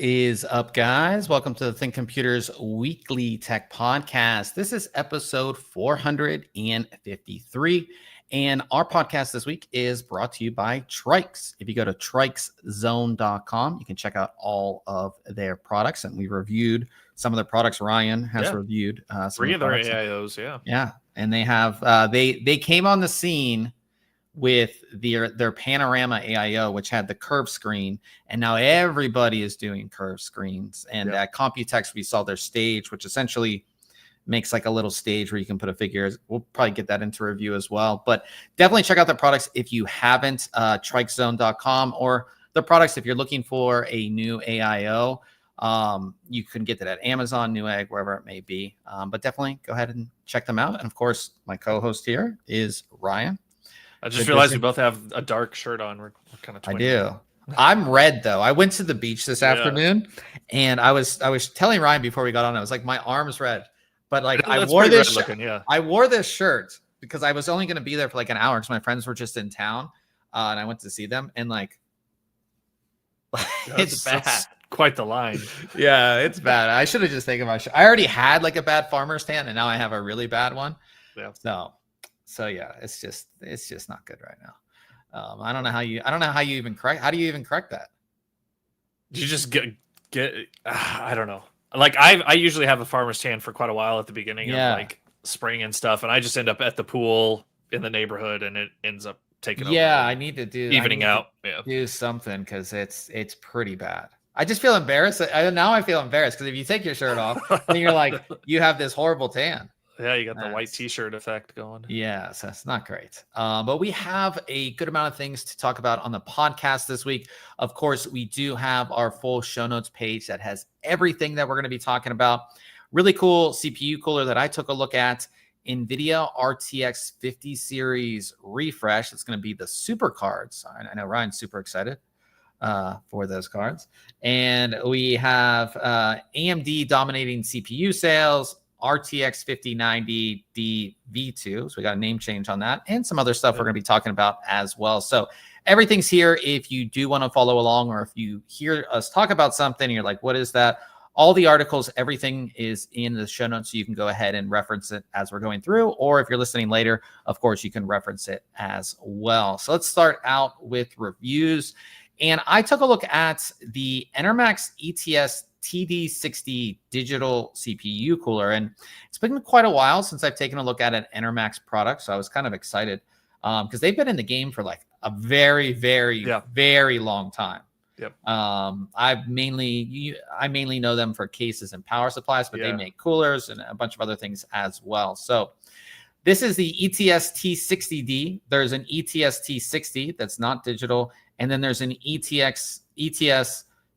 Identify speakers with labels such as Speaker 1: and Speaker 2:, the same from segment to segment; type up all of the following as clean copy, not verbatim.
Speaker 1: is up, guys? Welcome to the ThinkComputers Weekly Tech Podcast. This is episode 453. And our podcast this week is brought to you by Trikes. If you go to trikeszone.com, you can check out all of their products. And we reviewed some of their products. Ryan has reviewed some
Speaker 2: 3 of their AIOs.
Speaker 1: Yeah. And they have they came on the scene with their Panorama AIO, which had the curved screen, and now everybody is doing curved screens. And at Computex, we saw their stage, which essentially makes like a little stage where you can put a figure. We'll probably get that into review as well, but definitely check out their products if you haven't. Trikeszone.com, or the products if you're looking for a new AIO. You can get that at Amazon, Newegg, wherever it may be. But definitely go ahead and check them out. And of course, my co-host here is Ryan.
Speaker 2: I just realized we both have a dark shirt on. We're kind of.
Speaker 1: I do. I'm red though. I went to the beach this afternoon, and I was telling Ryan before we got on. I was like, my arm's red, but like I wore this. I wore this shirt because I was only going to be there for like an hour because my friends were just in town, and I went to see them. And like,
Speaker 2: it's bad. It's quite the line.
Speaker 1: Yeah, it's bad. I should have just taken my shirt. I already had like a bad farmer's tan, and now I have a really bad one.
Speaker 2: Yeah.
Speaker 1: So yeah, it's just not good right now. I don't know how you even correct. How do you even correct that?
Speaker 2: You just get. I don't know. Like I usually have a farmer's tan for quite a while at the beginning of like spring and stuff, and I just end up at the pool in the neighborhood, and it ends up taking over.
Speaker 1: Yeah, I need to do something because it's pretty bad. I just feel embarrassed. Now I feel embarrassed because if you take your shirt off, then you're like you have this horrible tan.
Speaker 2: Yeah, you got the white t-shirt effect going.
Speaker 1: Yeah, so that's not great. But we have a good amount of things to talk about on the podcast this week. Of course, we do have our full show notes page that has everything that we're going to be talking about. Really cool CPU cooler that I took a look at. Nvidia RTX 50 series refresh. It's going to be the super cards. I know Ryan's super excited for those cards. And we have AMD dominating CPU sales. RTX 5090D V2. So we got a name change on that and some other stuff we're going to be talking about as well. So everything's here. If you do want to follow along, or if you hear us talk about something and you're like, what is that? All the articles, everything is in the show notes. So you can go ahead and reference it as we're going through. Or if you're listening later, of course, you can reference it as well. So let's start out with reviews. And I took a look at the Enermax ETS TD60 digital CPU cooler, and it's been quite a while since I've taken a look at an Enermax product, so I was kind of excited because they've been in the game for like a very, very, very long time.
Speaker 2: Yep.
Speaker 1: I mainly know them for cases and power supplies, but they make coolers and a bunch of other things as well. So this is the ETS T60D. There's an ETS T60 that's not digital, and then there's an ETS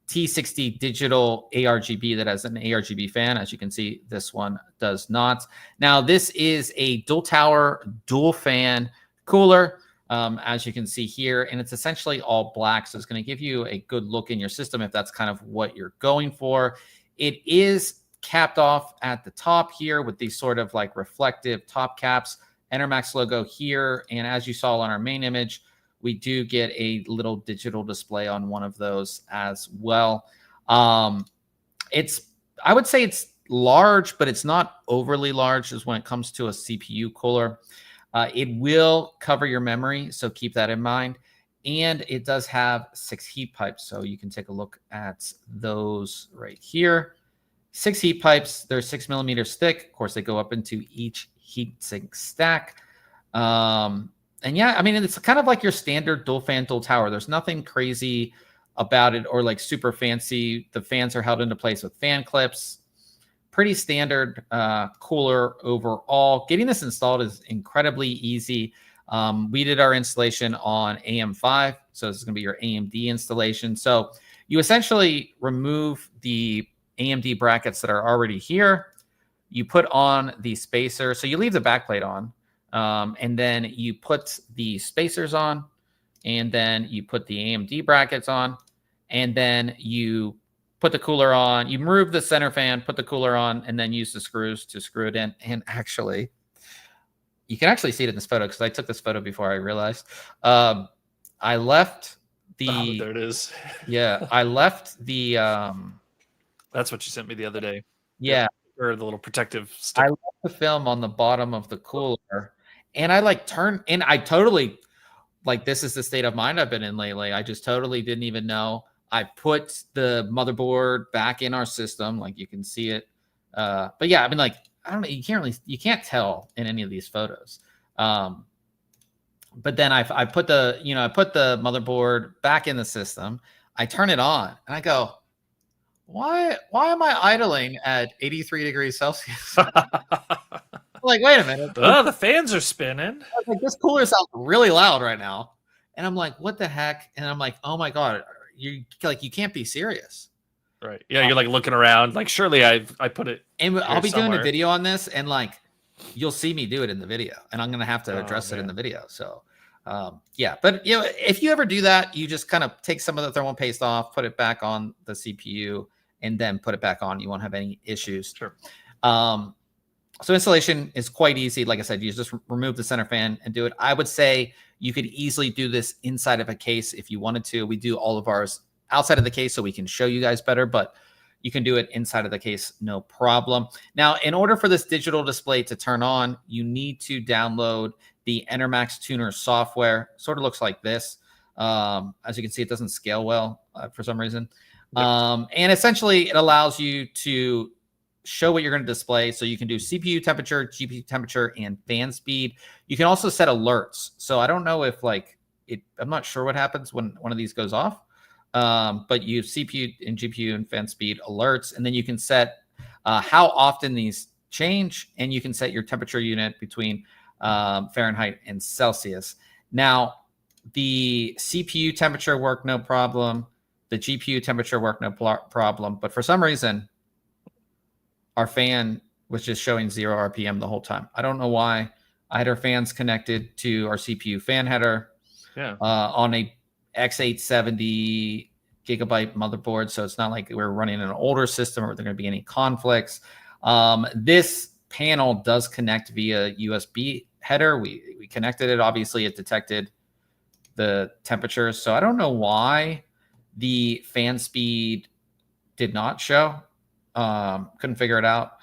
Speaker 1: T60 digital ARGB that has an ARGB fan. As you can see, this one does not. Now, this is a dual tower, dual fan cooler, as you can see here, and it's essentially all black. So it's going to give you a good look in your system if that's kind of what you're going for. It is capped off at the top here with these sort of like reflective top caps, Enermax logo here. And as you saw on our main image, we do get a little digital display on one of those as well. I would say it's large, but it's not overly large as when it comes to a CPU cooler. It will cover your memory, so keep that in mind. And it does have 6 heat pipes, so you can take a look at those right here. 6 heat pipes, they're 6 millimeters thick. Of course, they go up into each heatsink stack. And yeah, I mean, it's kind of like your standard dual fan, dual tower. There's nothing crazy about it or like super fancy. The fans are held into place with fan clips. Pretty standard cooler overall. Getting this installed is incredibly easy. We did our installation on AM5, so this is going to be your AMD installation. So you essentially remove the AMD brackets that are already here. You put on the spacer. So you leave the backplate on. And then you put the spacers on, and then you put the AMD brackets on, and then you put the cooler on. You remove the center fan, put the cooler on, and then use the screws to screw it in. And actually, you can actually see it in this photo because I took this photo before I realized. I left
Speaker 2: there it is.
Speaker 1: Yeah, I left the
Speaker 2: That's what you sent me the other day.
Speaker 1: Yeah.
Speaker 2: Or the little protective stick.
Speaker 1: I left the film on the bottom of the cooler, and I like turned, and I totally like, this is the state of mind I've been in lately. I just totally didn't even know. I put the motherboard back in our system, like you can see it. But yeah, I mean, like, I don't know, you can't tell in any of these photos. But then I put the motherboard back in the system. I turn it on and I go, why am I idling at 83 degrees Celsius? Like, wait a minute.
Speaker 2: Oh, the fans are spinning.
Speaker 1: Like, this cooler sounds really loud right now. And I'm like, what the heck? And I'm like, oh my God, you can't be serious.
Speaker 2: Right. Yeah, you're like looking around, like, surely I put it.
Speaker 1: And I'll be doing a video on this, and like, you'll see me do it in the video, and I'm gonna have to address it in the video. So yeah, but if you ever do that, you just kind of take some of the thermal paste off, put it back on the CPU, and then put it back on. You won't have any issues.
Speaker 2: Sure.
Speaker 1: So installation is quite easy. Like I said, you just remove the center fan and do it. I would say you could easily do this inside of a case if you wanted to. We do all of ours outside of the case so we can show you guys better, but you can do it inside of the case, no problem. Now, in order for this digital display to turn on, you need to download the Enermax Tuner software. Sort of looks like this. As you can see, it doesn't scale well for some reason. And essentially, it allows you to show what you're going to display. So you can do CPU temperature, GPU temperature, and fan speed. You can also set alerts. So I don't know if I'm not sure what happens when one of these goes off. But you CPU and GPU and fan speed alerts, and then you can set how often these change, and you can set your temperature unit between Fahrenheit and Celsius. Now, the CPU temperature worked no problem. The GPU temperature worked no problem. But for some reason, our fan was just showing 0 RPM the whole time. I don't know why. I had our fans connected to our CPU fan header on a X870 gigabyte motherboard. So it's not like we're running an older system or there going to be any conflicts. This panel does connect via USB header. We connected it. Obviously, it detected the temperature. So I don't know why the fan speed did not show. Couldn't figure it out.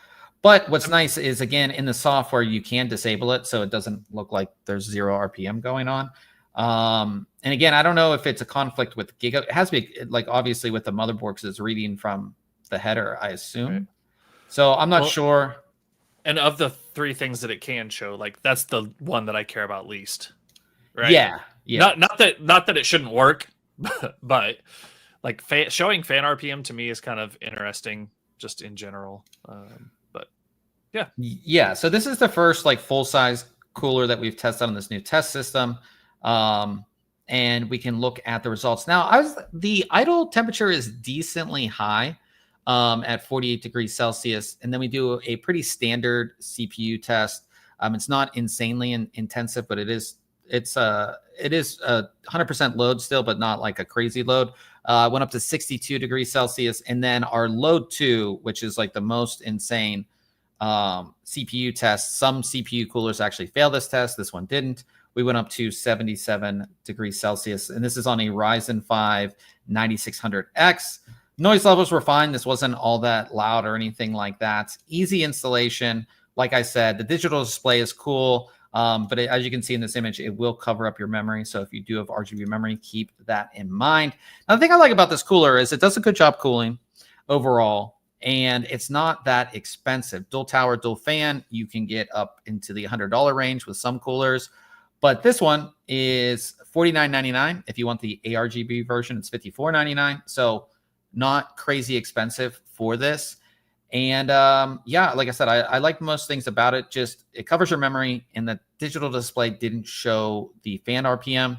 Speaker 1: But what's nice is, again, in the software, you can disable it so it doesn't look like there's 0 RPM going on. And again, I don't know if it's a conflict with Giga. It has to be, like, obviously with the motherboard because it's reading from the header, I assume. Right. So I'm not sure.
Speaker 2: And of the 3 things that it can show, like, that's the one that I care about least. Right?
Speaker 1: Yeah.
Speaker 2: Not that it shouldn't work, but like showing fan RPM to me is kind of interesting just in general. But yeah.
Speaker 1: Yeah. So this is the first like full size cooler that we've tested on this new test system. And we can look at the results. Now, the idle temperature is decently high at 48 degrees Celsius. And then we do a pretty standard CPU test. It's not insanely intensive, but it's 100% load still, but not like a crazy load. Went up to 62 degrees Celsius. And then our load 2, which is like the most insane CPU test. Some CPU coolers actually fail this test. This one didn't. We went up to 77 degrees Celsius, and this is on a Ryzen 5 9600X. Noise levels were fine. This wasn't all that loud or anything like that. Easy installation. Like I said, the digital display is cool, but as you can see in this image, it will cover up your memory. So if you do have RGB memory, keep that in mind. Now, the thing I like about this cooler is it does a good job cooling overall, and it's not that expensive. Dual tower, dual fan, you can get up into the $100 range with some coolers. But this one is $49.99. If you want the ARGB version, it's $54.99. So not crazy expensive for this. And yeah, like I said, I like most things about it. Just it covers your memory, and the digital display didn't show the fan RPM.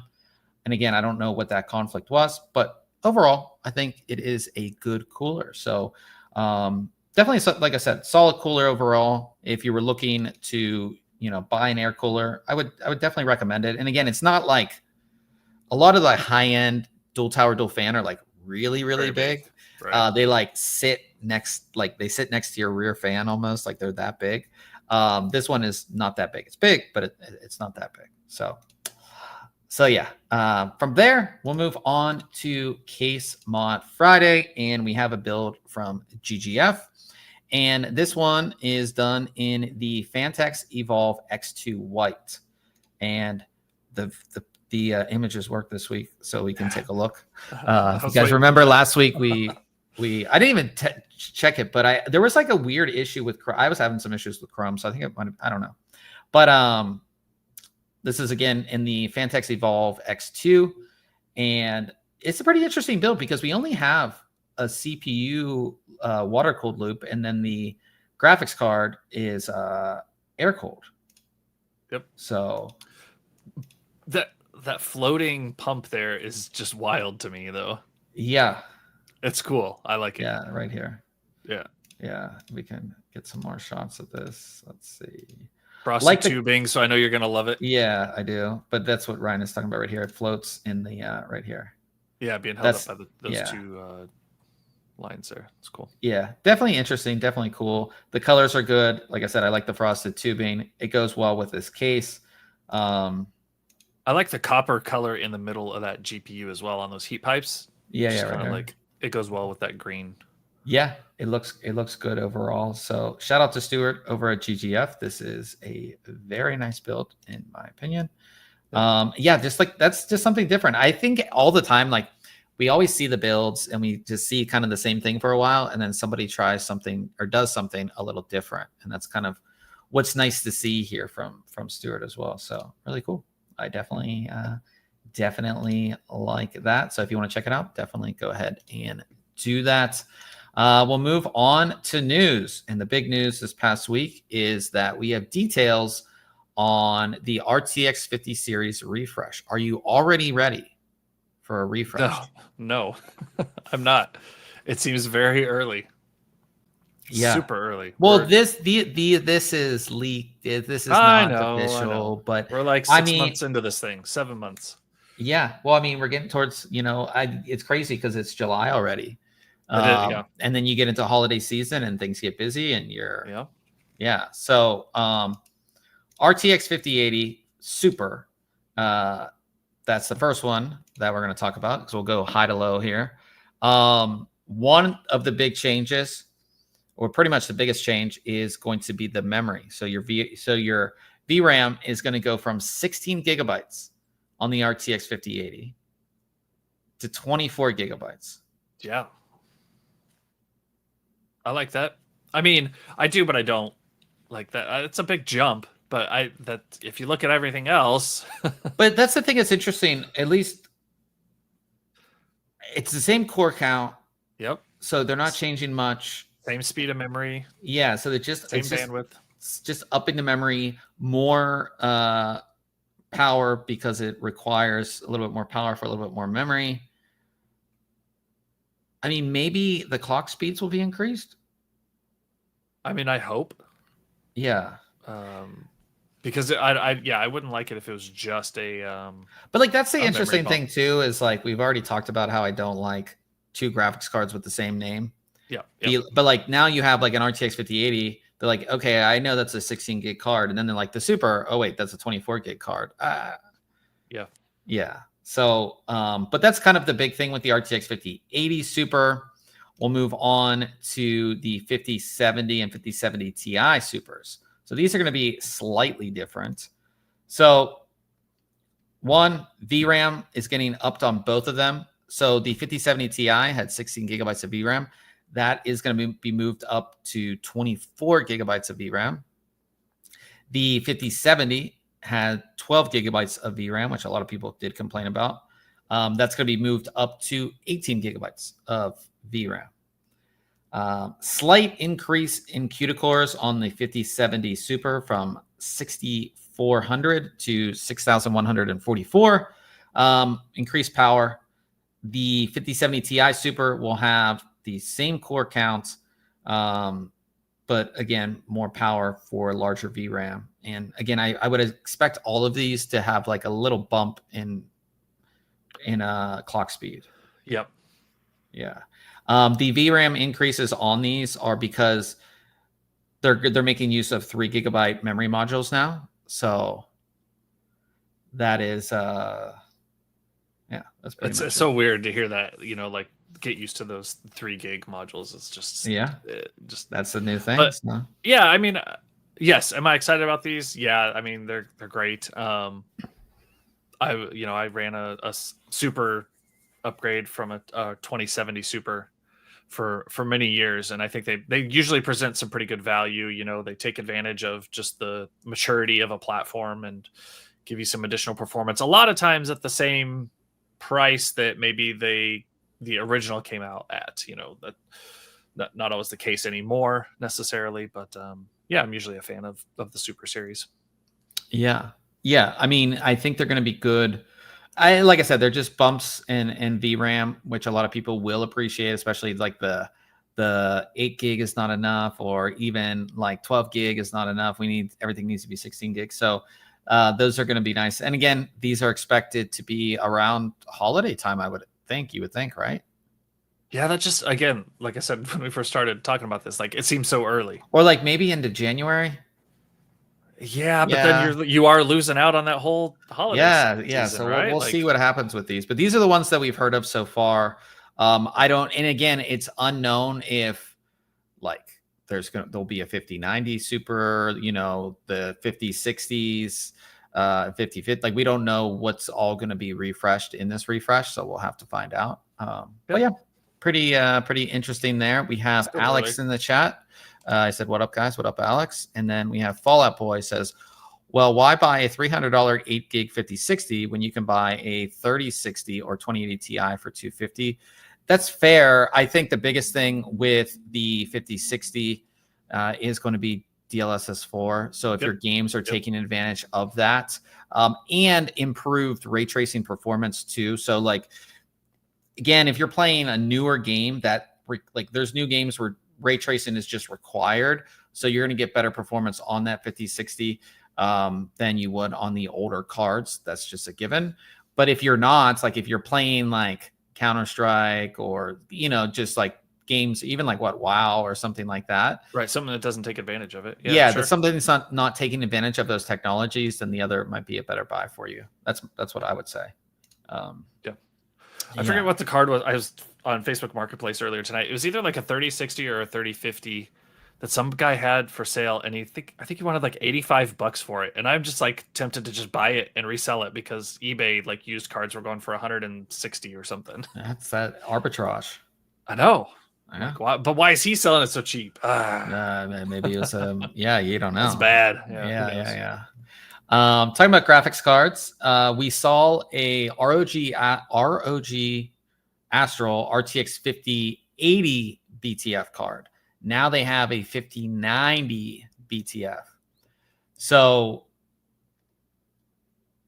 Speaker 1: And again, I don't know what that conflict was, but overall, I think it is a good cooler. So definitely, like I said, solid cooler overall. If you were looking to buy an air cooler, I would definitely recommend it. And again, it's not like a lot of the high-end dual tower, dual fan are like really, really big. Right. They sit next to your rear fan almost, like they're that big. This one is not that big. It's big, but it's not that big. So So yeah, from there, we'll move on to Casemmon Friday, and we have a build from GGF. And this one is done in the Fantex Evolve X2 White. And the images work this week, so we can take a look. If you guys remember last week, I didn't even check it, but there was like a weird issue with Chrome. I was having some issues with Chrome, so I think I don't know. But this is again in the Fantex Evolve X2, and it's a pretty interesting build because we only have a CPU water cooled loop, and then the graphics card is air cooled.
Speaker 2: Yep.
Speaker 1: So
Speaker 2: that floating pump there is just wild to me, though.
Speaker 1: Yeah,
Speaker 2: it's cool. I like it.
Speaker 1: Yeah, right here.
Speaker 2: Yeah,
Speaker 1: we can get some more shots of this. Let's see.
Speaker 2: Frosted like tubing, so I know you're gonna love it.
Speaker 1: Yeah, I do. But that's what Ryan is talking about right here. It floats in the right here.
Speaker 2: Yeah, being held up by those two lines there. It's cool.
Speaker 1: Yeah, definitely interesting. Definitely cool. The colors are good. Like I said, I like the frosted tubing. It goes well with this case.
Speaker 2: I like the copper color in the middle of that GPU as well on those heat pipes.
Speaker 1: Yeah, right.
Speaker 2: Like it goes well with that green.
Speaker 1: Yeah, it looks good overall. So shout out to Stuart over at GGF. This is a very nice build in my opinion. Yeah, just like that's just something different. I think all the time, like we always see the builds and we just see kind of the same thing for a while, and then somebody tries something or does something a little different, and that's kind of what's nice to see here from Stuart as well. So really cool. I definitely like that. So if you want to check it out, definitely go ahead and do that. We'll move on to news. And the big news this past week is that we have details on the RTX 50 series refresh. Are you already ready for a refresh?
Speaker 2: No, I'm not. It seems very early.
Speaker 1: Yeah,
Speaker 2: super early.
Speaker 1: Well, this is leaked. This is not official, but
Speaker 2: we're like 6 months into this thing, 7 months.
Speaker 1: Yeah, well, I mean, we're getting towards, it's crazy because it's July already. And then you get into holiday season and things get busy and So RTX 5080 Super, that's the first one that we're going to talk about because we'll go high to low here. One of the big changes, or pretty much the biggest change, is going to be the memory. So your VRAM is going to go from 16 gigabytes on the RTX 5080 to 24 gigabytes.
Speaker 2: Yeah. I like that. I mean, I do, but I don't like that. It's a big jump, but if you look at everything else.
Speaker 1: But that's the thing that's interesting. At least it's the same core count.
Speaker 2: Yep.
Speaker 1: So they're not changing much.
Speaker 2: Same speed of memory.
Speaker 1: Yeah. So
Speaker 2: bandwidth.
Speaker 1: It's just upping the memory, more power because it requires a little bit more power for a little bit more memory. I mean, maybe the clock speeds will be increased.
Speaker 2: I mean, I hope.
Speaker 1: Yeah.
Speaker 2: Because I wouldn't like it if it was just a.
Speaker 1: But like that's the interesting thing too is like we've already talked about how I don't like two graphics cards with the same name.
Speaker 2: Yeah.
Speaker 1: But like now you have like an RTX 5080. They're like, okay, I know that's a 16 gig card, and then they're like the Super. Oh wait, that's a 24 gig card. Yeah. So, but that's kind of the big thing with the RTX 5080 Super. We'll move on to the 5070 and 5070 Ti Supers. So these are going to be slightly different. So one, VRAM is getting upped on both of them. So the 5070 Ti had 16 gigabytes of VRAM. That is going to be moved up to 24 gigabytes of VRAM. The 5070 had 12 gigabytes of VRAM, which a lot of people did complain about. That's going to be moved up to 18 gigabytes of VRAM. Slight increase in CUDA cores on the 5070 Super from 6,400 to 6,144. Increased power. The 5070 Ti Super will have the same core count, but again, more power for larger VRAM. And again, I would expect all of these to have like a little bump in clock speed.
Speaker 2: Yep.
Speaker 1: Yeah. The VRAM increases on these are because they're making use of 3 gigabyte memory modules now. So that is Yeah, that's pretty much
Speaker 2: it's so weird to hear that, you know, like get used to those 3 gig modules. It's just
Speaker 1: that's the new thing.
Speaker 2: But
Speaker 1: So.
Speaker 2: yeah, I mean, yes, am I excited about these? Yeah, I mean they're great. I ran a super upgrade from a 2070 Super for many years, and I think they usually present some pretty good value. You know, they take advantage of just the maturity of a platform and give you some additional performance. A lot of times at the same price that maybe the original came out at. You know, that not always the case anymore necessarily, but yeah, I'm usually a fan of the Super series.
Speaker 1: Yeah. I mean, I think they're going to be good. Like I said, they're just bumps in VRAM, which a lot of people will appreciate, especially like the 8 gig is not enough, or even like 12 gig is not enough. Everything needs to be 16 gig. So those are going to be nice. And again, these are expected to be around holiday time. You would think, right?
Speaker 2: Yeah, that just, again, like I said, when we first started talking about this, like it seems so early.
Speaker 1: Or like maybe into January.
Speaker 2: Yeah, but then you are losing out on that whole holiday season,
Speaker 1: so
Speaker 2: right?
Speaker 1: we'll see what happens with these. But these are the ones that we've heard of so far. And again, it's unknown if like there'll be a 5090 Super, you know, the 5060s, 5050. Like we don't know what's all going to be refreshed in this refresh, so we'll have to find out. But yeah, pretty interesting there. We have Alex in the chat. I said, what up, guys? What up, Alex? And then we have Fallout Boy says, well, why buy a $300 8 gig 5060 when you can buy a 3060 or 2080 Ti for $250? That's fair. I think the biggest thing with the 5060 is going to be DLSS 4. So if your games are taking advantage of that, and improved ray tracing performance too. So like, again, if you're playing a newer game that like there's new games where ray tracing is just required, so you're going to get better performance on that 5060 than you would on the older cards. That's just a given. But if you're not, like if you're playing like Counter-Strike or, you know, just like games, even like WoW or something like that,
Speaker 2: right? Something that doesn't take advantage of it.
Speaker 1: That's something that's not taking advantage of those technologies, then the other might be a better buy for you. That's what I would say.
Speaker 2: I forget what the card was. I was on Facebook Marketplace earlier tonight. It was either like a 3060 or a 3050 that some guy had for sale, and I think he wanted like $85 for it. And I'm just like tempted to just buy it and resell it because eBay like used cards were going for 160 or something.
Speaker 1: That's that arbitrage.
Speaker 2: I know.
Speaker 1: Yeah.
Speaker 2: Like, but why is he selling it so cheap?
Speaker 1: Maybe it was you don't know.
Speaker 2: It's bad.
Speaker 1: Yeah. Talking about graphics cards, we saw a ROG Astro RTX 5080 BTF card. Now they have a 5090 BTF. So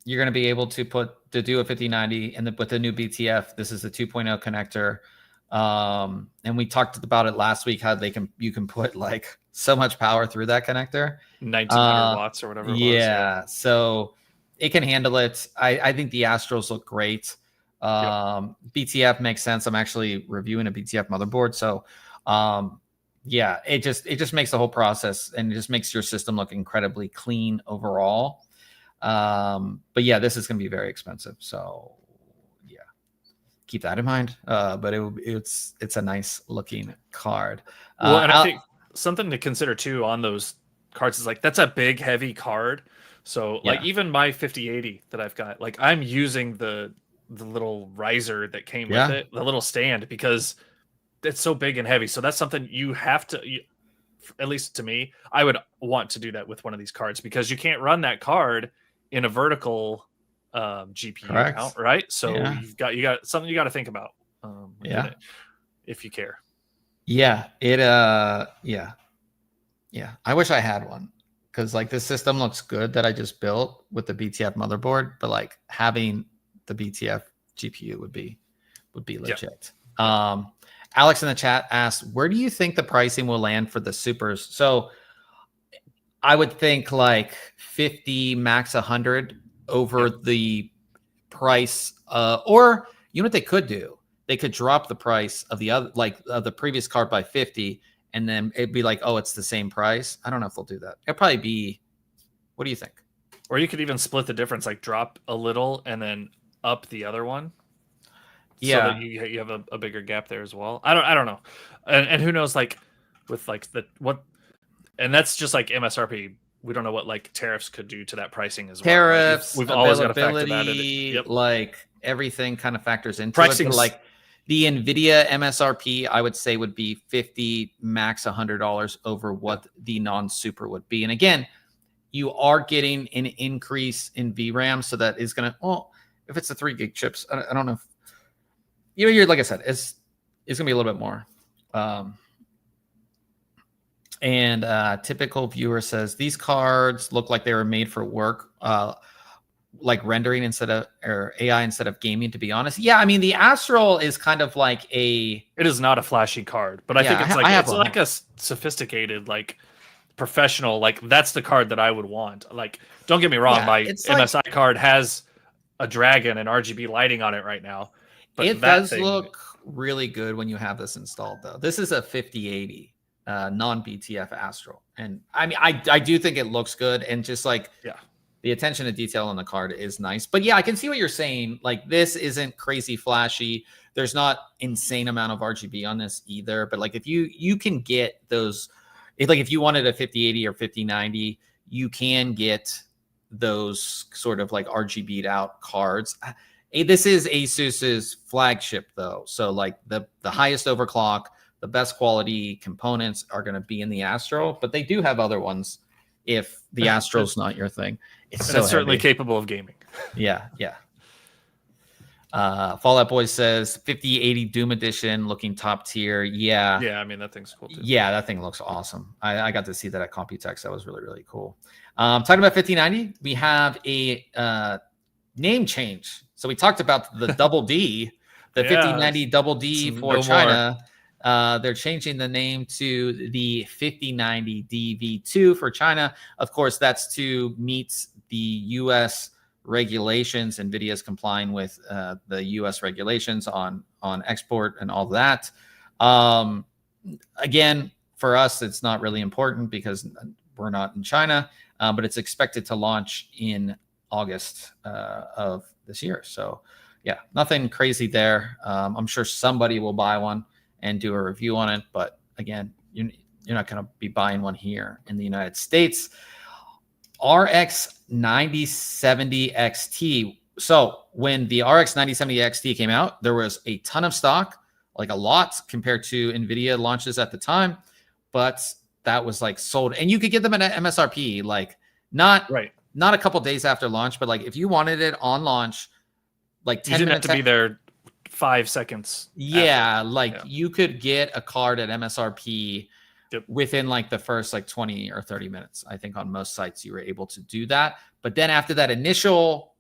Speaker 1: you're going to be able to do a 5090 and with the new BTF. This is the 2.0 connector. And we talked about it last week, how you can put like so much power through that connector,
Speaker 2: 1900 watts or whatever it was.
Speaker 1: Yeah, so it can handle it. I think the Astros look great. BTF makes sense. I'm actually reviewing a BTF motherboard, so it just makes the whole process, and it just makes your system look incredibly clean overall. But yeah, this is going to be very expensive, so keep that in mind. But it's a nice looking card.
Speaker 2: Well, and I think something to consider too on those cards is like that's a big, heavy card. So like even my 5080 that I've got, like I'm using the little riser that came with it, the little stand, because it's so big and heavy. So that's something you have to, at least to me, I would want to do that with one of these cards, because you can't run that card in a vertical GPU mount, right? So you got something you got to think about. If you care.
Speaker 1: I wish I had one, because like this system looks good that I just built with the BTF motherboard, but like having the BTF GPU would be legit. Alex in the chat asked, where do you think the pricing will land for the supers? So I would think like 50, max 100 over the price, or you know what they could do? They could drop the price of the other, like of the previous card by 50, and then it'd be like, oh, it's the same price. I don't know if they'll do that. It'll probably be, what do you think?
Speaker 2: Or you could even split the difference, like drop a little and then up the other one. so that you have a bigger gap there as well. I don't know, and who knows, like with like and that's just like MSRP. We don't know what like tariffs could do to that pricing as well.
Speaker 1: Tariffs,
Speaker 2: We've always got to factor that in.
Speaker 1: Yep. Like everything kind of factors into
Speaker 2: pricing.
Speaker 1: Like the Nvidia MSRP, I would say would be $50, max $100 over what the non-super would be. And again, you are getting an increase in VRAM, so that is going to, well, if it's the 3 gig chips, I don't know if, you're like I said, it's going to be a little bit more. And typical viewer says these cards look like they were made for work, like rendering or AI instead of gaming. To be honest, yeah, I mean the Astro is kind of like it
Speaker 2: is not a flashy card, but I think it's like a sophisticated, like professional. Like that's the card that I would want. Like, don't get me wrong, my MSI card has a dragon and RGB lighting on it right now. But
Speaker 1: it does look really good when you have this installed, though. This is a 5080 non-BTF Astro, and I mean, I do think it looks good, and just like the attention to detail on the card is nice. But yeah, I can see what you're saying. Like this isn't crazy flashy. There's not insane amount of RGB on this either. But like if you can get those, if you wanted a 5080 or 5090, you can get those sort of like RGB'd out cards. This is ASUS's flagship though. So like the highest overclock, the best quality components are going to be in the Astro, but they do have other ones if the Astro's not your thing. It's
Speaker 2: certainly capable of gaming.
Speaker 1: Yeah. Fallout Boy says 5080 Doom Edition looking top tier. Yeah.
Speaker 2: Yeah, I mean, that thing's cool too.
Speaker 1: Yeah, that thing looks awesome. I got to see that at Computex. That was really, really cool. Talking about 5090, we have a name change. So we talked about the double D, the 5090 double D for China. They're changing the name to the 5090 DV2 for China. Of course, that's to meet the U.S. regulations. Nvidia is complying with the U.S. regulations on export and all that. Again, for us, it's not really important because we're not in China, but it's expected to launch in August of this year. So, yeah, nothing crazy there. I'm sure somebody will buy one and do a review on it, but again, you're not going to be buying one here in the United States. RX 9070 XT. So when the RX 9070 XT came out, there was a ton of stock, like a lot compared to Nvidia launches at the time, but that was like sold, and you could get them at MSRP, like not a couple days after launch, but like if you wanted it on launch, like 10
Speaker 2: you didn't
Speaker 1: minutes
Speaker 2: have to be there 5 seconds.
Speaker 1: Yeah, you could get a card at MSRP within like the first like 20 or 30 minutes. I think on most sites you were able to do that. But then after that initial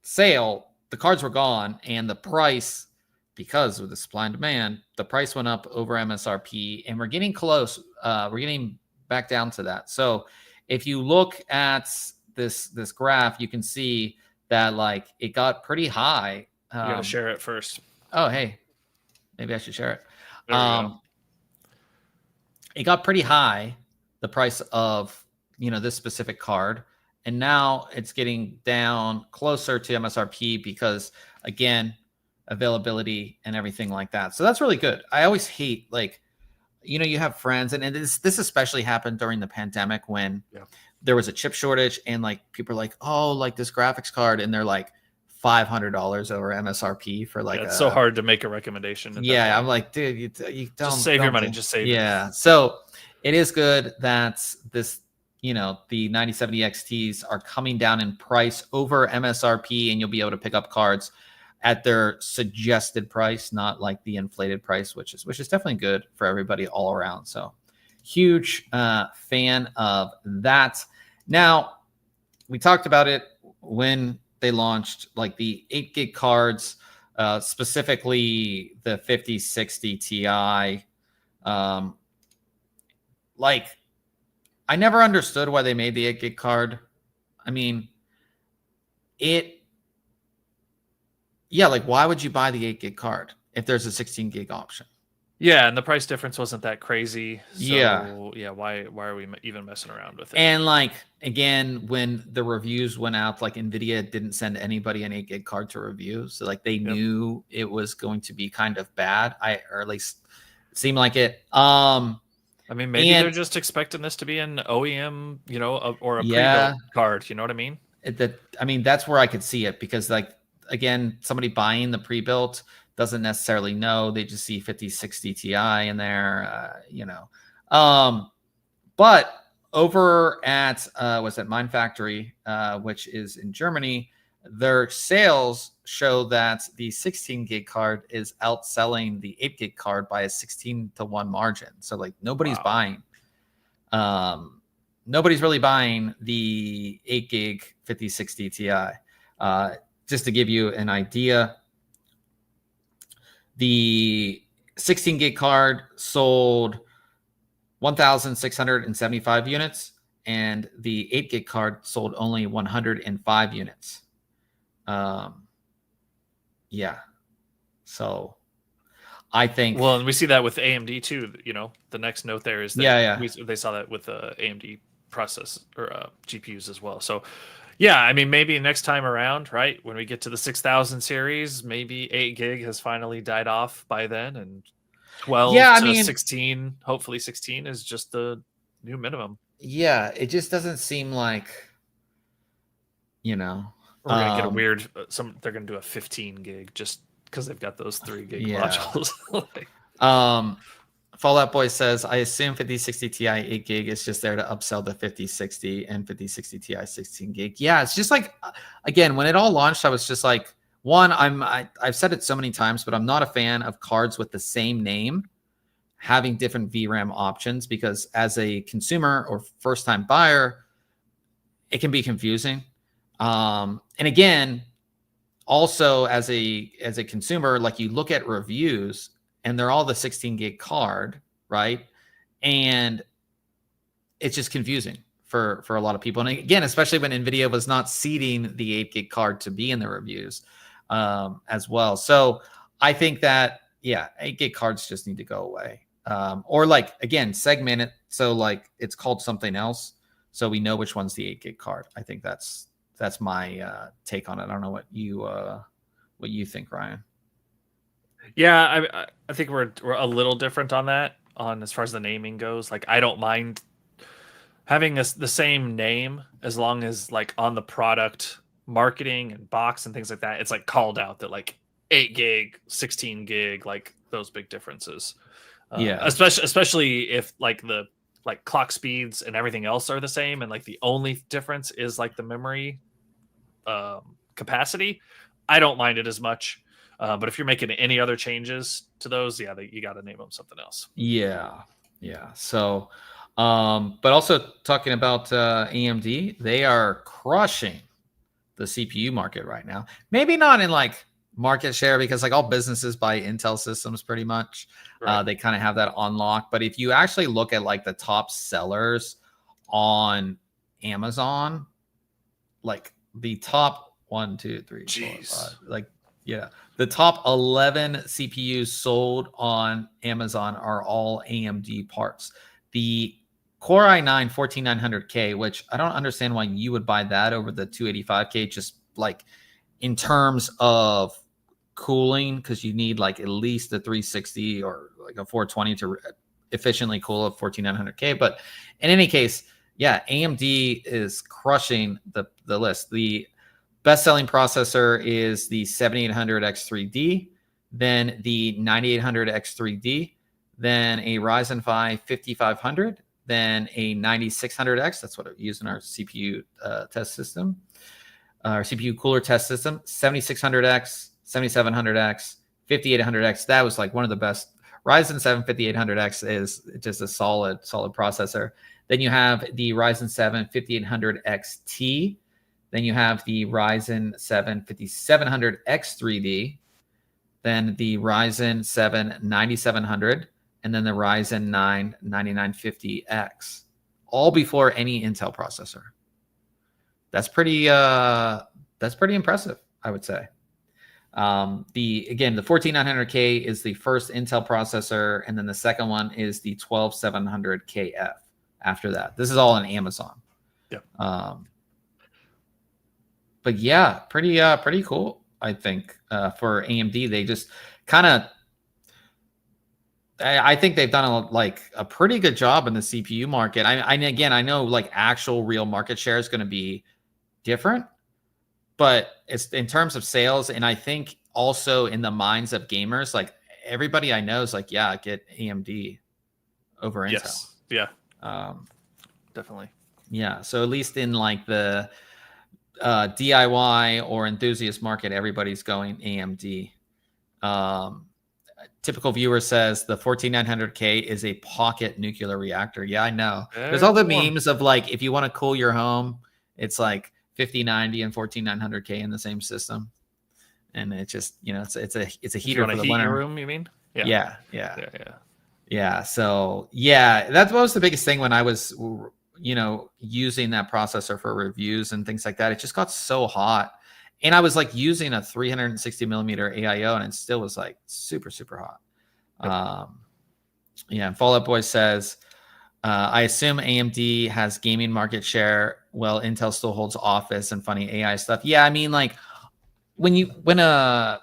Speaker 1: sale, the cards were gone, and the price, because of the supply and demand, the price went up over MSRP, and we're getting close. We're getting back down to that. So if you look at this graph, you can see that like it got pretty high.
Speaker 2: You gotta share it first.
Speaker 1: Oh, hey, maybe I should share it. It got pretty high, the price of this specific card, and now it's getting down closer to MSRP because again, availability and everything like that. So that's really good. I always hate you have friends, and this especially happened during the pandemic when there was a chip shortage, and like people are like, oh, like this graphics card, and they're like $500 over MSRP for like
Speaker 2: it's so hard to make a recommendation.
Speaker 1: I'm like, dude, you don't
Speaker 2: just save your money. Just save it.
Speaker 1: So it is good that this, the 9070 XTs are coming down in price over MSRP, and you'll be able to pick up cards at their suggested price, not like the inflated price, which is definitely good for everybody all around. So huge fan of that. Now, we talked about it when they launched like the 8 gig cards, specifically the 5060 Ti. Like, I never understood why they made the 8 gig card. I mean, like, why would you buy the 8 gig card if there's a 16 gig option?
Speaker 2: Yeah, and the price difference wasn't that crazy. So
Speaker 1: Yeah.
Speaker 2: Why are we even messing around with it?
Speaker 1: And like again, when the reviews went out, like Nvidia didn't send anybody an 8 gig card to review, so like they knew it was going to be kind of bad. Or at least it seemed like it.
Speaker 2: I mean, maybe they're just expecting this to be an OEM, or a pre-built card. You know what I mean?
Speaker 1: I mean, that's where I could see it, because like again, somebody buying the pre-built doesn't necessarily know. They just see 5060 Ti in there, But over at Mine Factory, which is in Germany, their sales show that the 16 gig card is outselling the 8 gig card by a 16-1 margin. So like nobody's buying. Nobody's really buying the 8 gig 5060 Ti. Just to give you an idea, the 16 gig card sold 1,675 units, and the 8 gig card sold only 105 units. So I think.
Speaker 2: Well, and we see that with AMD too. The next note there is that they saw that with the AMD process or GPUs as well. So yeah, I mean, maybe next time around, right, when we get to the 6000 series, maybe 8 gig has finally died off by then, and 12 to 16, hopefully 16 is just the new minimum.
Speaker 1: Yeah, it just doesn't seem like,
Speaker 2: we're gonna get a weird. They're gonna do a 15 gig just because they've got those 3 gig modules.
Speaker 1: Fallout Boy says, I assume 5060 Ti 8 gig is just there to upsell the 5060 and 5060 Ti 16 gig. Yeah, it's just like, again, when it all launched, I was just like, one, I've said it so many times, but I'm not a fan of cards with the same name having different VRAM options, because as a consumer or first-time buyer, it can be confusing. And again, also as a consumer, like you look at reviews and they're all the 16 gig card, right? And it's just confusing for a lot of people. And again, especially when Nvidia was not seeding the 8 gig card to be in the reviews as well. So I think that, 8 gig cards just need to go away. Or like, again, segment it so like it's called something else, so we know which one's the 8 gig card. I think that's my take on it. I don't know what you think, Ryan.
Speaker 2: Yeah, I think we're a little different on that, on as far as the naming goes. Like, I don't mind having the same name as long as like on the product marketing and box and things like that, it's like called out that like 8 gig, 16 gig, like those big differences. Especially if like the clock speeds and everything else are the same, and like the only difference is like the memory capacity. I don't mind it as much. But if you're making any other changes to those, you got to name them something else.
Speaker 1: Yeah. So, but also talking about AMD, they are crushing the CPU market right now. Maybe not in like market share, because like all businesses buy Intel systems pretty much. Right. They kind of have that on lock. But if you actually look at like the top sellers on Amazon, like the top 1, 2, 3, 4, 5, the top 11 CPUs sold on Amazon are all AMD parts. The Core i9 14900K, which I don't understand why you would buy that over the 285K, just like in terms of cooling, because you need like at least a 360 or like a 420 to efficiently cool a 14900K. But in any case, AMD is crushing the list. The best-selling processor is the 7800X3D, then the 9800X3D, then a Ryzen 5 5500, then a 9600X. That's what I use in our CPU test system, our CPU cooler test system. 7600X, 7700X, 5800X. That was like one of the best. Ryzen 7 5800X is just a solid processor. Then you have the Ryzen 7 5800XT. Then you have the Ryzen 7 5700X3D. Then the Ryzen 7 9700. And then the Ryzen 9 9950X. All before any Intel processor. That's pretty impressive, I would say. The 14900K is the first Intel processor, and then the second one is the 12700KF. After that, this is all on Amazon.
Speaker 2: Yeah.
Speaker 1: But yeah, pretty cool. I think for AMD, they just kind of. I think they've done a pretty good job in the CPU market. I know like actual real market share is going to be different, but it's in terms of sales, and I think also in the minds of gamers, like everybody I know is like, yeah, get AMD over Intel.
Speaker 2: Yes. Yeah. Definitely.
Speaker 1: Yeah. So at least in like the DIY or enthusiast market, everybody's going AMD. Typical viewer says the 14900K is a pocket nuclear reactor. Yeah, I know. There's all the memes of like, if you want to cool your home, it's like 5090 and 14900K in the same system. And it just, it's a heater for the winter.
Speaker 2: Your room, you mean?
Speaker 1: Yeah. So yeah, that was the biggest thing when I was, using that processor for reviews and things like that. It just got so hot. And I was like using a 360 millimeter AIO, and it still was like super, super hot. And Fallout Boy says, I assume AMD has gaming market share. Well, Intel still holds Office and funny AI stuff. Yeah, I mean, like when I'm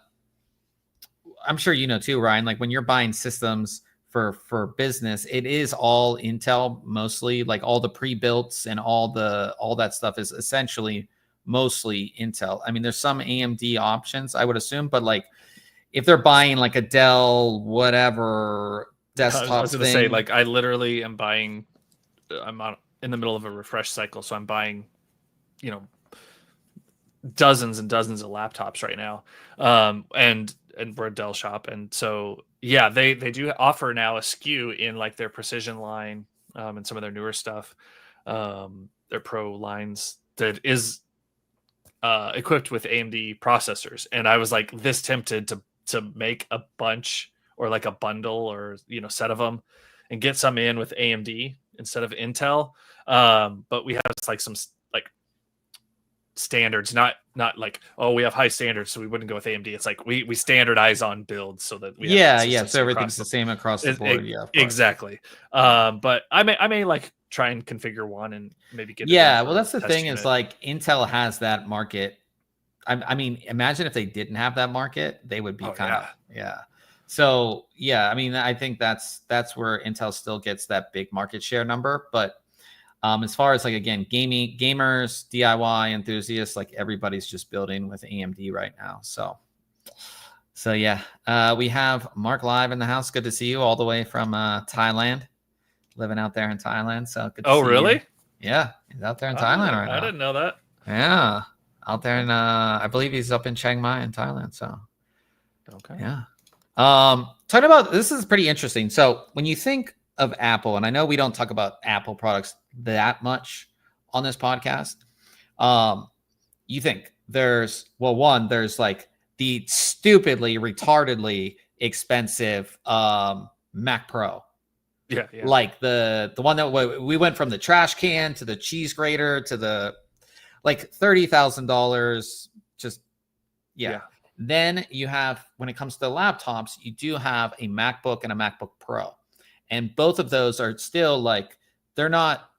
Speaker 1: sure you know too, Ryan, like when you're buying systems for business, it is all Intel mostly. Like all the pre-builts and all that stuff is essentially mostly Intel. I mean, there's some AMD options, I would assume, but like if they're buying like a Dell, whatever desktop
Speaker 2: I was going to say, like, I literally am buying, I'm in the middle of a refresh cycle. So I'm buying, dozens and dozens of laptops right now. And we're a Dell shop. And so, yeah, they do offer now a SKU in like their Precision line and some of their newer stuff, their Pro lines that is equipped with AMD processors. And I was like this tempted to make a bunch or like a bundle or set of them and get some in with AMD instead of Intel. But we have like some like standards, not like, oh, we have high standards, so we wouldn't go with AMD. It's like we standardize on builds so that we have
Speaker 1: so everything's the same across the board.
Speaker 2: Exactly. But I may like try and configure one and maybe get
Speaker 1: well, that's the thing is like Intel has that market. I mean, imagine if they didn't have that market, they would be So yeah, I mean, I think that's where Intel still gets that big market share number. But as far as like, again, gamers, DIY enthusiasts, like everybody's just building with AMD right now. So yeah, we have Mark live in the house. Good to see you all the way from Thailand, living out there in Thailand. So good to see
Speaker 2: really?
Speaker 1: you. Yeah, he's out there in Thailand right now.
Speaker 2: I didn't know that.
Speaker 1: Yeah, out there in I believe he's up in Chiang Mai in Thailand. So
Speaker 2: okay,
Speaker 1: yeah. Talking about this is pretty interesting. So when you think of Apple, and I know we don't talk about Apple products that much on this podcast, you think there's like the stupidly, retardedly expensive Mac Pro.
Speaker 2: Yeah.
Speaker 1: Like the one that we went from the trash can to the cheese grater to the like $30,000. Just yeah. Then you have, when it comes to laptops, you do have a MacBook and a MacBook Pro. And both of those are still like, they're not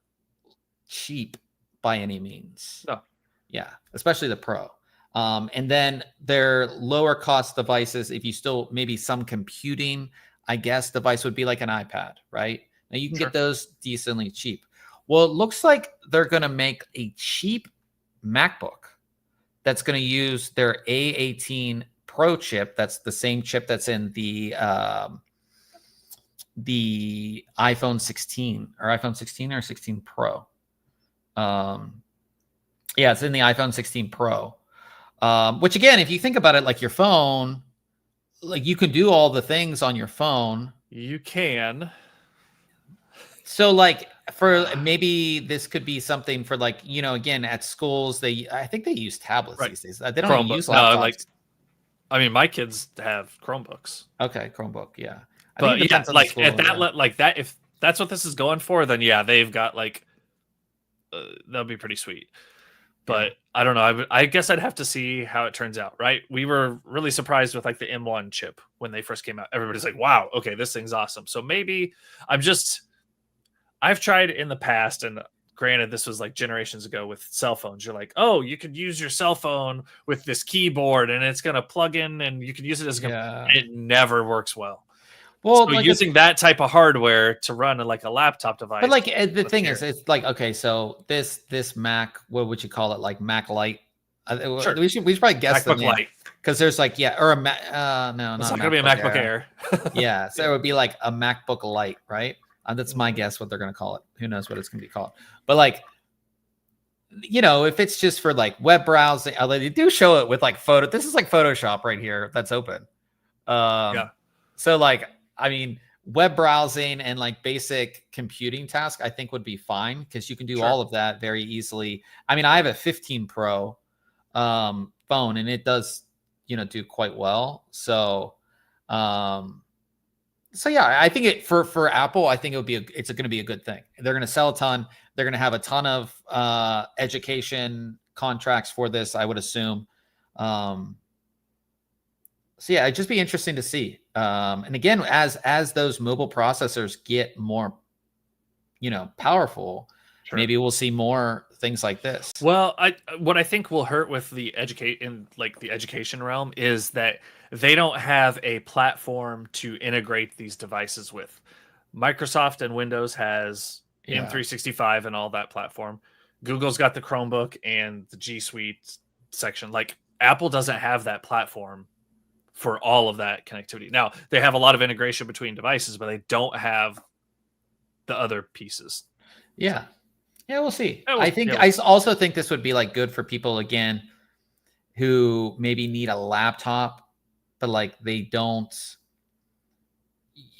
Speaker 1: cheap by any means.
Speaker 2: No.
Speaker 1: Yeah, especially the Pro. And then they're lower cost devices. If you still, maybe some computing, I guess, device would be like an iPad, right? Now you can get those decently cheap. Well, it looks like they're going to make a cheap MacBook that's going to use their A18 Pro chip. That's the same chip that's in the iPhone 16 or iPhone 16 or 16 Pro. Yeah, it's in the iPhone 16 Pro. Which again, if you think about it, like your phone, like you can do all the things on your phone.
Speaker 2: You can.
Speaker 1: So like for maybe this could be something for like, again, at schools, I think they use tablets these days. They don't use laptops.
Speaker 2: No, like, I mean, my kids have Chromebooks.
Speaker 1: Okay, Chromebook, yeah.
Speaker 2: But yeah, like at that, like that, if that's what this is going for, then yeah, they've got like, that'll be pretty sweet. But I don't know. I guess I'd have to see how it turns out, right? We were really surprised with like the M1 chip when they first came out. Everybody's like, wow, okay, this thing's awesome. So maybe I've tried in the past, and granted, this was like generations ago with cell phones. You're like, oh, you could use your cell phone with this keyboard and it's going to plug in and you can use it as a It never works well. Well, so like using that type of hardware to run like a laptop device.
Speaker 1: But like the thing is, it's like, okay, so this Mac, what would you call it? Like Mac Lite? Sure. We should probably guess
Speaker 2: MacBook Lite,
Speaker 1: because there's like or a Mac. No,
Speaker 2: it's not gonna be a MacBook Air.
Speaker 1: Yeah, so it would be like a MacBook Lite, right? That's my guess what they're gonna call it. Who knows what it's gonna be called? But like, if it's just for like web browsing, they do show it with like photo. This is like Photoshop right here that's open. Yeah. So like, I mean, web browsing and like basic computing tasks, I think would be fine because you can do all of that very easily. I mean, I have a 15 Pro phone and it does, do quite well. So, yeah, I think for Apple, I think it's going to be a good thing. They're going to sell a ton. They're going to have a ton of education contracts for this, I would assume. So yeah, it'd just be interesting to see. And again, as those mobile processors get more, powerful, maybe we'll see more things like this.
Speaker 2: Well, what I think will hurt with the education realm is that they don't have a platform to integrate these devices with. Microsoft and Windows has M365 and all that platform. Google's got the Chromebook and the G Suite section. Like Apple doesn't have that platform for all of that connectivity. Now, they have a lot of integration between devices, but they don't have the other pieces.
Speaker 1: Yeah. Yeah, we'll see. I also think this would be like good for people, again, who maybe need a laptop, but like they don't,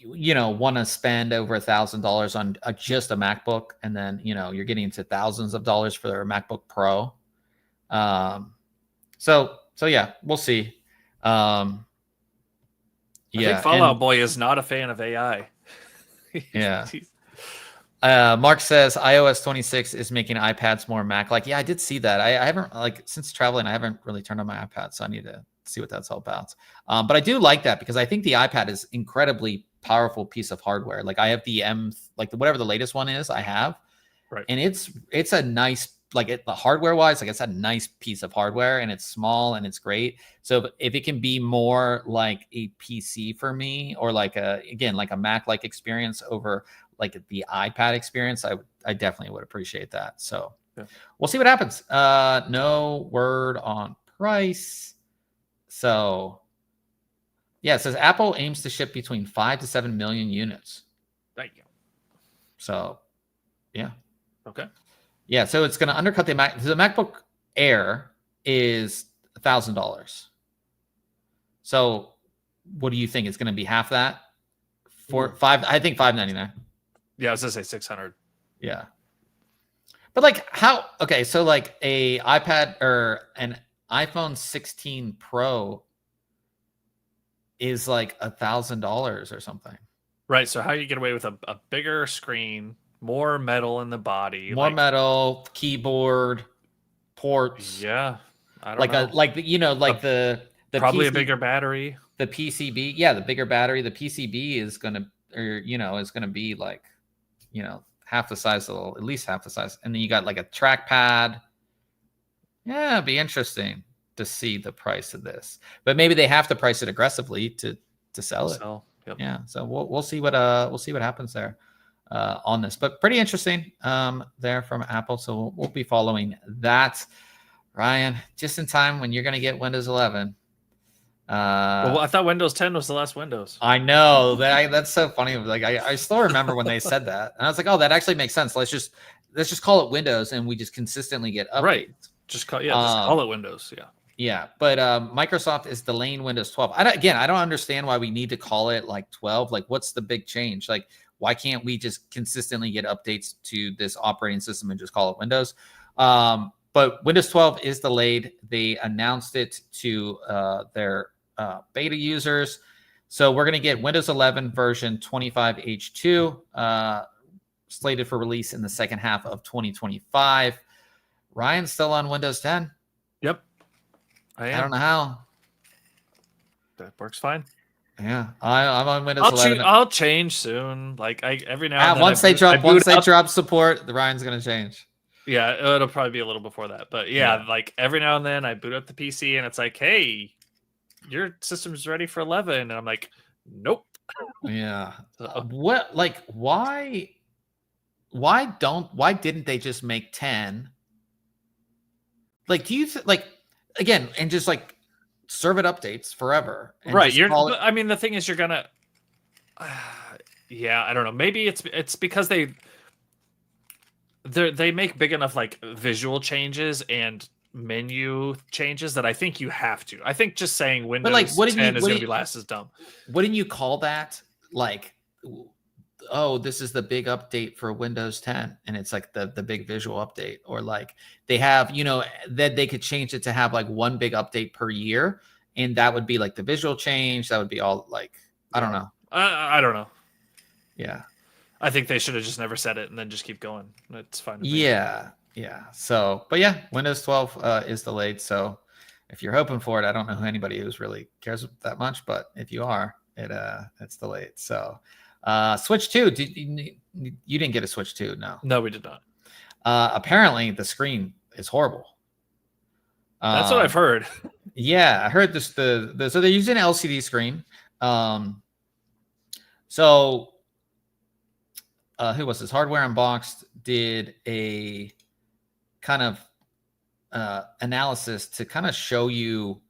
Speaker 1: want to spend over $1,000 on just a MacBook. And then, you're getting into thousands of dollars for their MacBook Pro. So yeah, we'll see.
Speaker 2: I think Fallout Boy is not a fan of AI.
Speaker 1: Yeah. Mark says iOS 26 is making iPads more Mac-like. Yeah, I did see that. I haven't, since traveling, I haven't really turned on my iPad, so I need to see what that's all about. But I do like that because I think the iPad is incredibly powerful piece of hardware. Like I have the whatever the latest one is, I have, right? And it's a nice, the hardware wise, it's a nice piece of hardware, and it's small and it's great. So if it can be more like a PC for me, or like a Mac-like experience over like the iPad experience, I definitely would appreciate that. So we'll see what happens. No word on price. So yeah, it says Apple aims to ship between 5 to 7 million units.
Speaker 2: Thank you.
Speaker 1: So yeah.
Speaker 2: Okay.
Speaker 1: Yeah, so it's going to undercut the MacBook Air is $1,000. So what do you think? It's going to be half that? I think $599.
Speaker 2: Yeah, I was going to say 600.
Speaker 1: Yeah. But like how, okay, so like a iPad or an iPhone 16 Pro is like $1,000 or something.
Speaker 2: Right. So how you get away with a bigger screen, more metal in the body,
Speaker 1: more metal, keyboard, ports.
Speaker 2: Yeah.
Speaker 1: I don't know. The
Speaker 2: probably a bigger battery.
Speaker 1: The PCB. Yeah. The bigger battery. The PCB is going to be like, half the size, at least half the size. And then you got like a trackpad. Yeah. It'd be interesting to see the price of this, but maybe they have to price it aggressively to sell it.
Speaker 2: Yep.
Speaker 1: Yeah. So we'll see what happens there on this, but pretty interesting there from Apple. So we'll be following that. Ryan, just in time when you're going to get Windows 11.
Speaker 2: Well, I thought Windows 10 was the last Windows.
Speaker 1: I know that's so funny. Like I still remember when they said that, and I was like, oh, that actually makes sense. Let's just call it Windows, and we just consistently get updates.
Speaker 2: Right. Just call it Windows. Yeah.
Speaker 1: Yeah, but Microsoft is delaying Windows 12. I don't understand why we need to call it like 12. Like, what's the big change? Like, why can't we just consistently get updates to this operating system and just call it Windows? But Windows 12 is delayed. They announced it to their beta users. So we're going to get Windows 11 version 25H2 slated for release in the second half of 2025. Ryan's still on Windows 10.
Speaker 2: Yep. I
Speaker 1: don't know how.
Speaker 2: That works fine.
Speaker 1: Yeah, I'm on Windows 11.
Speaker 2: I'll change soon. Like every now and then.
Speaker 1: Once they drop support, the Ryan's gonna change.
Speaker 2: Yeah, it'll probably be a little before that, but yeah, like every now and then I boot up the PC and it's like, hey, your system's ready for 11, and I'm like, nope.
Speaker 1: Yeah. What? Like, why didn't they just make 10? Like, do you like again and just like serve it updates forever?
Speaker 2: Right. I mean, the thing is, you're gonna. Yeah, I don't know. Maybe it's because they make big enough like visual changes and menu changes that I think you have to. I think just saying Windows 10 is going to be last is dumb.
Speaker 1: Wouldn't you call that like, oh, this is the big update for Windows 10, and it's like the big visual update, or like they have, that they could change it to have like one big update per year, and that would be like the visual change. That would be all like, I don't know.
Speaker 2: I don't know.
Speaker 1: Yeah.
Speaker 2: I think they should have just never said it and then just keep going. It's fine.
Speaker 1: Yeah. So, but yeah, Windows 12 is delayed. So if you're hoping for it, I don't know anybody who's really cares that much, but if you are, it's delayed. So Switch 2, you didn't get a Switch 2, no?
Speaker 2: No, we did not.
Speaker 1: Apparently the screen is horrible.
Speaker 2: That's what I've heard.
Speaker 1: Yeah, I heard this. So they're using an LCD screen. So who was this? Hardware Unboxed did a kind of analysis to kind of show you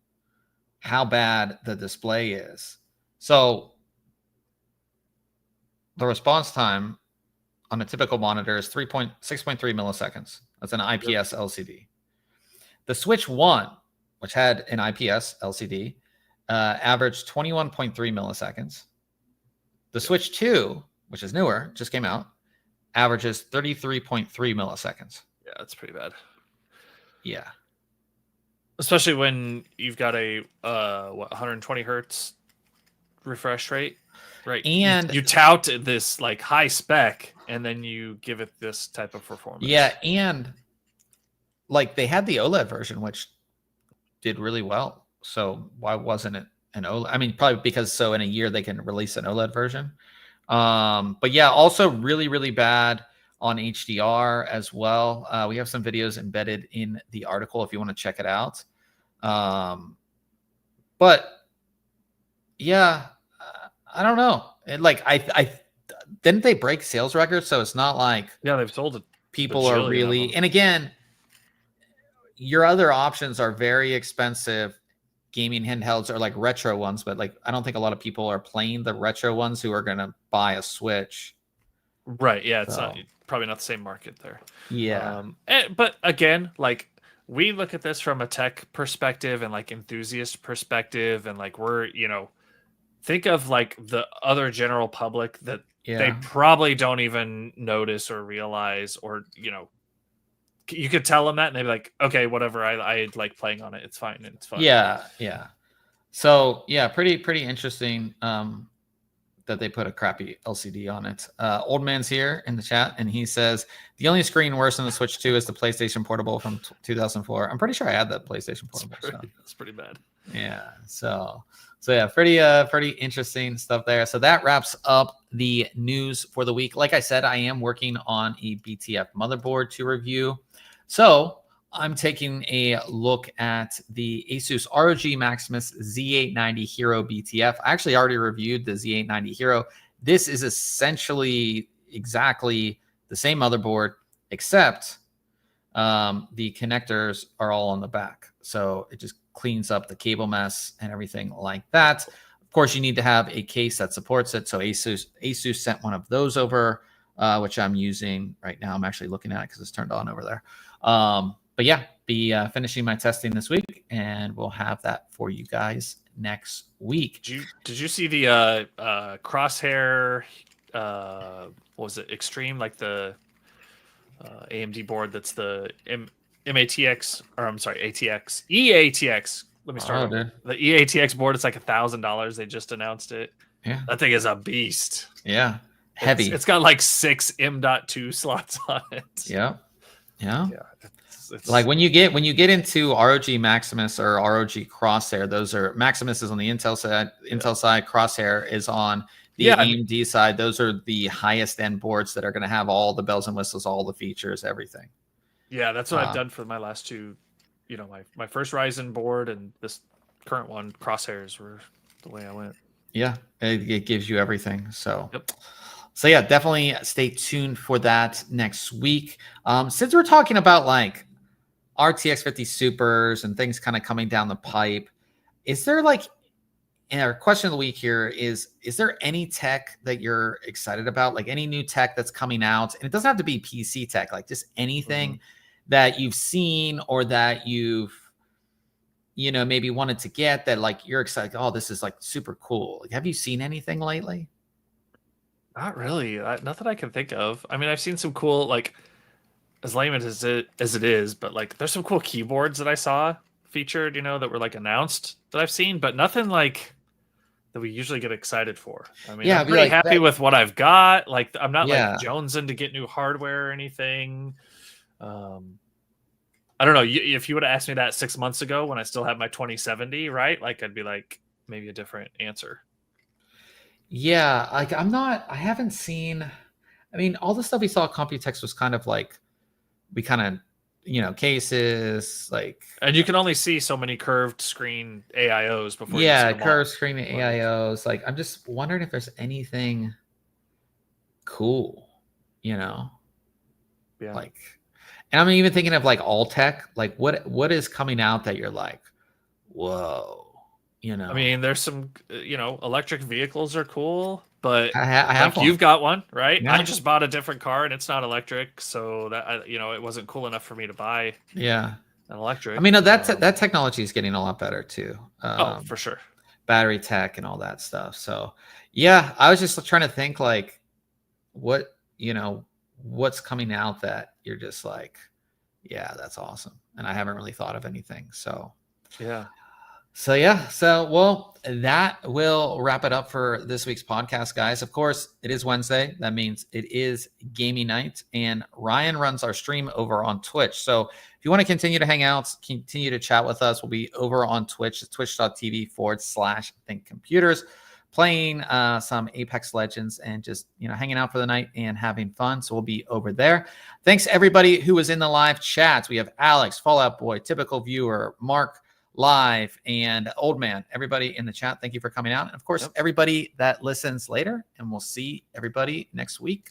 Speaker 1: how bad the display is. So the response time on a typical monitor is 6.3 milliseconds. That's an IPS LCD. The Switch 1, which had an IPS LCD, averaged 21.3 milliseconds. The Switch 2, which is newer, just came out, averages 33.3 milliseconds.
Speaker 2: Yeah, that's pretty bad.
Speaker 1: Yeah.
Speaker 2: Especially when you've got a 120 hertz refresh rate, right?
Speaker 1: And
Speaker 2: you tout this like high spec, and then you give it this type of performance.
Speaker 1: Yeah, and like they had the OLED version, which did really well. So why wasn't it an OLED? I mean, probably because in a year they can release an OLED version. But yeah, also really, really bad on HDR as well. We have some videos embedded in the article if you want to check it out. But yeah, I don't know. I didn't they break sales records? So it's not like
Speaker 2: they've sold it.
Speaker 1: People are really, and again, your other options are very expensive gaming handhelds or like retro ones, but like I don't think a lot of people are playing the retro ones who are going to buy a Switch.
Speaker 2: Right. Yeah, it's probably not the same market there.
Speaker 1: Yeah.
Speaker 2: But again, like we look at this from a tech perspective and like enthusiast perspective, and like we're, think of like the other general public that they probably don't even notice or realize, or you could tell them that and they'd be like, okay, whatever, I like playing on it, it's fine.
Speaker 1: Yeah. So yeah, pretty interesting that they put a crappy LCD on it. Old Man's here in the chat, and he says the only screen worse than the Switch 2 is the PlayStation Portable from 2004. I'm pretty sure I had that PlayStation Portable.
Speaker 2: That's pretty bad.
Speaker 1: Yeah. So yeah, pretty interesting stuff there. So that wraps up the news for the week. Like I said, I am working on a BTF motherboard to review. So I'm taking a look at the ASUS ROG Maximus Z890 Hero BTF. I actually already reviewed the Z890 Hero. This is essentially exactly the same motherboard, except the connectors are all on the back. So it just cleans up the cable mess and everything like that. Of course, you need to have a case that supports it. So ASUS sent one of those over, which I'm using right now. I'm actually looking at it because it's turned on over there. But yeah, be finishing my testing this week, and we'll have that for you guys next week.
Speaker 2: Did you see the Crosshair? What was it? Extreme, like the AMD board. That's the MATX, or I'm sorry, ATX, EATX. Let me start. The EATX board. It's like $1,000. They just announced it.
Speaker 1: Yeah,
Speaker 2: that thing is a beast.
Speaker 1: Yeah, heavy.
Speaker 2: It's got like 6 M.2 slots on it.
Speaker 1: Yeah.
Speaker 2: It's
Speaker 1: like when you get into ROG Maximus or ROG Crosshair, those are Maximus is on the Intel side, Crosshair is on the AMD side. Those are the highest end boards that are going to have all the bells and whistles, all the features, everything.
Speaker 2: Yeah, that's what I've done for my last two. My first Ryzen board and this current one, Crosshairs were the way I went.
Speaker 1: Yeah, it gives you everything. So. Yep. So yeah, definitely stay tuned for that next week. Since we're talking about like RTX 50 Supers and things kind of coming down the pipe, is there like, and our question of the week here is there any tech that you're excited about? Like any new tech that's coming out? And it doesn't have to be PC tech, like just anything that you've seen or that you've, maybe wanted to get that like you're excited. Oh, this is like super cool. Like, have you seen anything lately?
Speaker 2: Not really. Nothing I can think of. I mean, I've seen some cool, like, as lame as it is, but like, there's some cool keyboards that I saw featured, that were like announced that I've seen, but nothing like that we usually get excited for. I mean, I'm pretty happy with what I've got. Like, I'm not like jonesing to get new hardware or anything. I don't know. If you would have asked me that 6 months ago when I still had my 2070, right? Like, I'd be like, maybe a different answer.
Speaker 1: Yeah, like I haven't seen, I mean, all the stuff we saw at Computex was kind of like, we kind of, cases, like.
Speaker 2: And you can only see so many curved screen AIOs before
Speaker 1: you see them curved screen AIOs. Like, I'm just wondering if there's anything cool,
Speaker 2: Yeah.
Speaker 1: Like, and I'm even thinking of like all tech, like what is coming out that you're like, whoa.
Speaker 2: I mean, there's some, electric vehicles are cool, but
Speaker 1: I have one.
Speaker 2: You've got one, right? Yeah. I just bought a different car and it's not electric, so that it wasn't cool enough for me to buy.
Speaker 1: Yeah,
Speaker 2: an electric.
Speaker 1: I mean, that technology is getting a lot better too.
Speaker 2: For sure.
Speaker 1: Battery tech and all that stuff. So, yeah, I was just trying to think like, what what's coming out that you're just like, yeah, that's awesome, and I haven't really thought of anything. So,
Speaker 2: yeah.
Speaker 1: So well, that will wrap it up for this week's podcast, guys. Of course, it is Wednesday. That means it is gaming night, and Ryan runs our stream over on Twitch. So if you want to continue to hang out, continue to chat with us, we'll be over on Twitch, twitch.tv/ThinkComputers, playing some Apex Legends and just, hanging out for the night and having fun. So we'll be over there. Thanks everybody who was in the live chats. We have Alex, Fallout Boy, Typical Viewer, Mark, Live, and Old Man. Everybody in the chat, thank you for coming out. And of course, everybody that listens later, and we'll see everybody next week.